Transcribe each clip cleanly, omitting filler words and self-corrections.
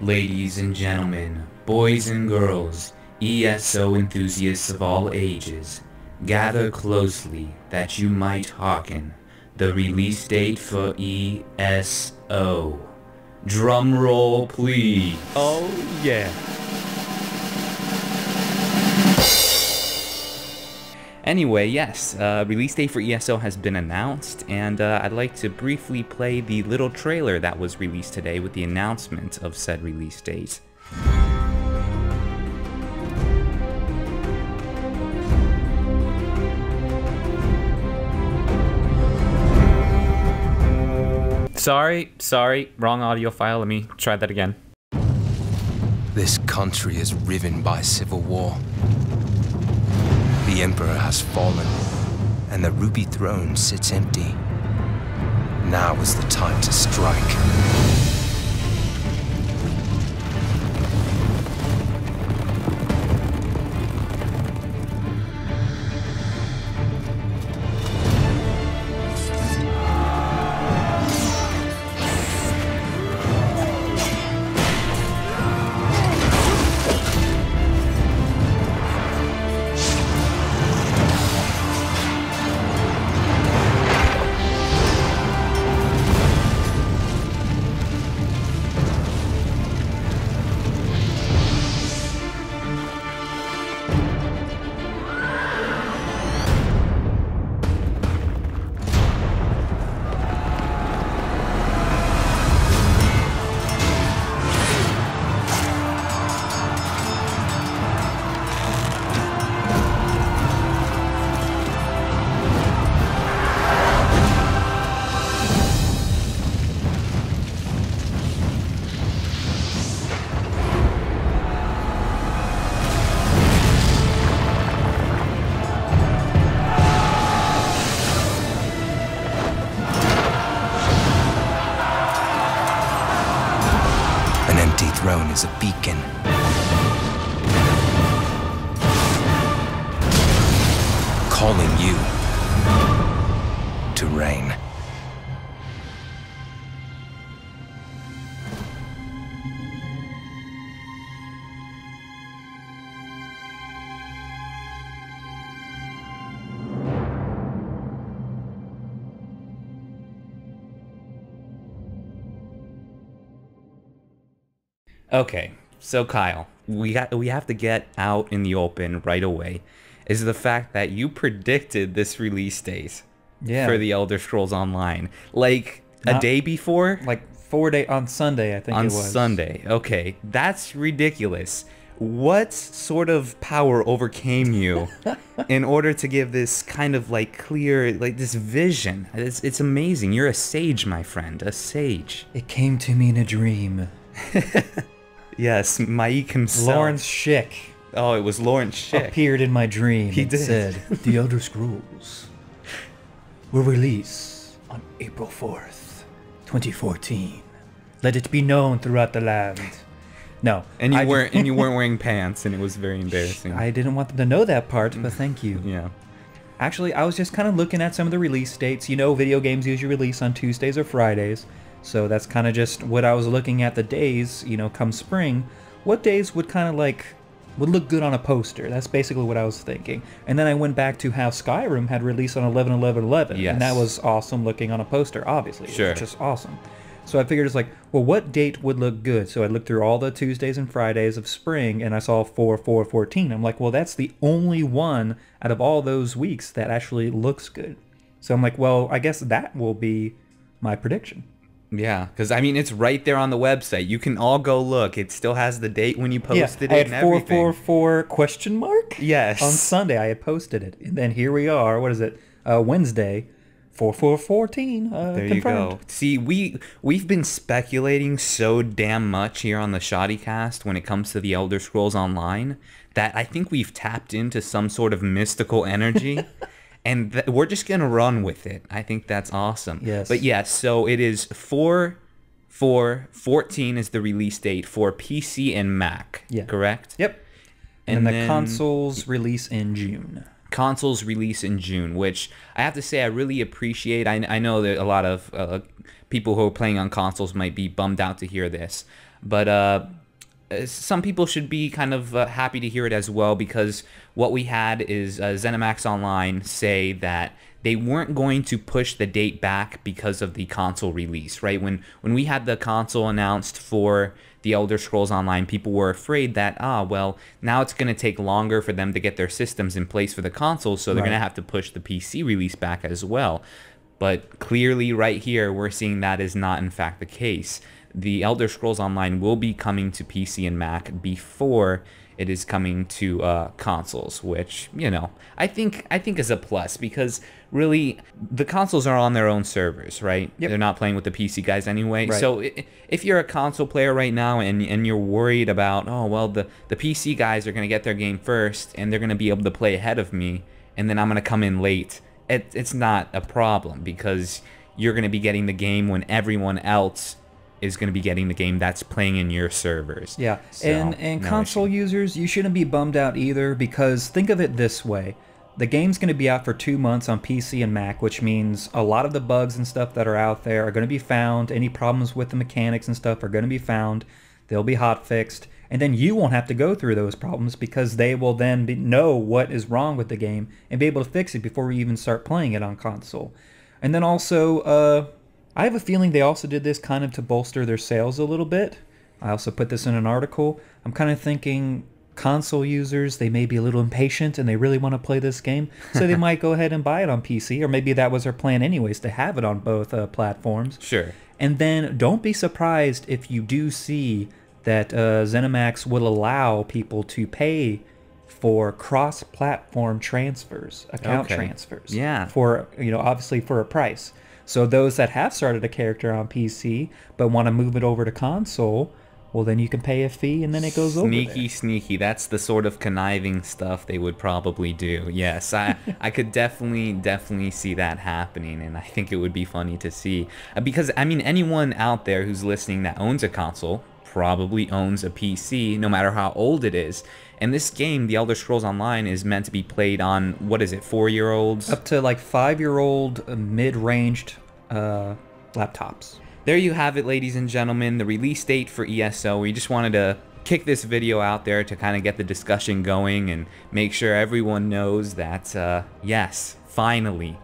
Ladies and gentlemen, boys and girls, ESO enthusiasts of all ages, gather closely that you might hearken the release date for ESO. Drum roll, please. Oh, yeah. Anyway, yes, release date for ESO has been announced, and I'd like to briefly play the little trailer that was released today with the announcement of said release date. Sorry, wrong audio file. Let me try that again. This country is riven by civil war. The Emperor has fallen, and the Ruby Throne sits empty. Now is the time to strike. An empty throne is a beacon. Calling you to reign. Okay, so Kyle, we have to get out in the open right away. Is the fact that you predicted this release date for the Elder Scrolls Online, like a day before? Like 4 days on Sunday, I think it was. On Sunday, okay, that's ridiculous. What sort of power overcame you in order to give this kind of like clear, like this vision? It's amazing. You're a sage, my friend, a sage. It came to me in a dream. Yes, Maik himself. Lawrence Schick. Oh, it was Lawrence Schick. Appeared in my dream. He and did. Said, "The Elder Scrolls will release on April 4th, 2014. Let it be known throughout the land." No, And you weren't wearing pants, and it was very embarrassing. I didn't want them to know that part, but thank you. Yeah. Actually, I was just kind of looking at some of the release dates. You know, video games usually release on Tuesdays or Fridays. So that's kind of just what I was looking at the days, you know, come spring. What days would kind of like, would look good on a poster? That's basically what I was thinking. And then I went back to how Skyrim had released on 11/11/11. Yes. And that was awesome looking on a poster, obviously. Sure. It's just awesome. So I figured it's like, well, what date would look good? So I looked through all the Tuesdays and Fridays of spring, and I saw 4/4/14. I'm like, well, that's the only one out of all those weeks that actually looks good. So I'm like, well, I guess that will be my prediction. Yeah, because I mean, it's right there on the website. You can all go look. It still has the date when you posted I it had and everything. 444 question mark? Yes. On Sunday, I had posted it. And then here we are. What is it? Wednesday, 4414. There confirmed. you go. See, we've been speculating so damn much here on the Shoddycast when it comes to the Elder Scrolls Online that I think we've tapped into some sort of mystical energy. And we're just going to run with it. I think that's awesome. Yes. But yes, so it is 4/4/14 is the release date for PC and Mac. Yeah. Correct? Yep. And then the consoles release in June. Consoles release in June, which I have to say I really appreciate. I know that a lot of people who are playing on consoles might be bummed out to hear this. But some people should be kind of happy to hear it as well, because what we had is ZeniMax Online say that they weren't going to push the date back because of the console release, right? When we had the console announced for the Elder Scrolls Online, people were afraid that, well, now it's going to take longer for them to get their systems in place for the console, so they're going to have to push the PC release back as well. But clearly right here, we're seeing that is not in fact the case. The Elder Scrolls Online will be coming to PC and Mac before it is coming to consoles, which, you know, I think is a plus, because really the consoles are on their own servers, right? Yep. They're not playing with the PC guys anyway. Right. So if you're a console player right now and you're worried about, oh, well, the PC guys are going to get their game first and they're going to be able to play ahead of me, and then I'm going to come in late, it's not a problem, because you're going to be getting the game when everyone else is going to be getting the game that's playing in your servers. Yeah, So, and no console issue. users, you shouldn't be bummed out either, because think of it this way. The game's going to be out for 2 months on PC and Mac, which means a lot of the bugs and stuff that are out there are going to be found. Any problems with the mechanics and stuff are going to be found. They'll be hot fixed. And then you won't have to go through those problems, because they will then know what is wrong with the game and be able to fix it before we even start playing it on console. And then also, I have a feeling they also did this kind of to bolster their sales a little bit. I also put this in an article. I'm kind of thinking console users, they may be a little impatient and they really want to play this game, so they might go ahead and buy it on PC, or maybe that was their plan anyways, to have it on both platforms. Sure. And then don't be surprised if you do see that ZeniMax will allow people to pay for cross-platform transfers, account Okay. transfers. Yeah. For, obviously for a price. So those that have started a character on PC but want to move it over to console, well, then you can pay a fee and then it goes over there. Sneaky. That's the sort of conniving stuff they would probably do. Yes, I could definitely see that happening, and I think it would be funny to see. Because, I mean, anyone out there who's listening that owns a console probably owns a PC, no matter how old it is. And this game, The Elder Scrolls Online, is meant to be played on, what is it, 4-year-olds? Up to like 5-year-old mid-ranged laptops. There you have it, ladies and gentlemen, the release date for ESO. We just wanted to kick this video out there to kind of get the discussion going and make sure everyone knows that, yes, finally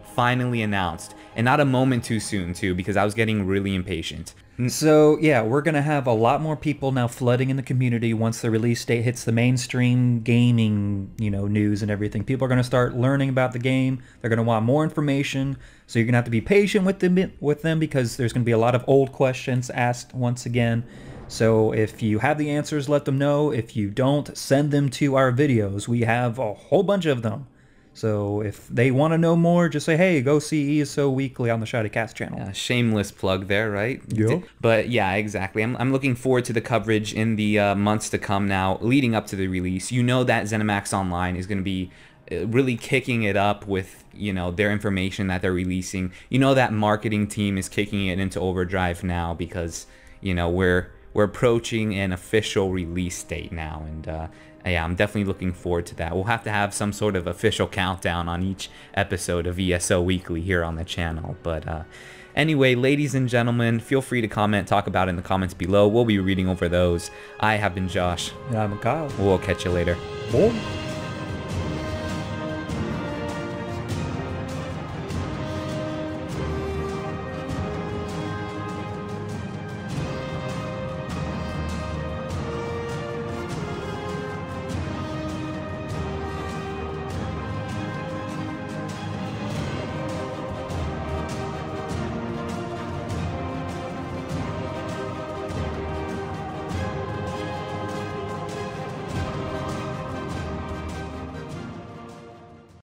announced. And not a moment too soon, too, because I was getting really impatient. So, yeah, we're going to have a lot more people now flooding in the community once the release date hits the mainstream gaming, news and everything. People are going to start learning about the game. They're going to want more information. So you're going to have to be patient with them because there's going to be a lot of old questions asked once again. So if you have the answers, let them know. If you don't, send them to our videos. We have a whole bunch of them. So if they want to know more, just say, hey, go see ESO Weekly on the ShoddyCast channel. Shameless plug there, right? Yeah. But yeah, exactly. I'm looking forward to the coverage in the months to come now, leading up to the release. You know that ZeniMax Online is going to be really kicking it up with, their information that they're releasing. You know that marketing team is kicking it into overdrive now because, we're approaching an official release date now, and yeah, I'm definitely looking forward to that. We'll have to have some sort of official countdown on each episode of ESO Weekly here on the channel. But anyway, ladies and gentlemen, feel free to comment, talk about it in the comments below. We'll be reading over those. I have been Josh. And I'm Kyle. We'll catch you later. Boom.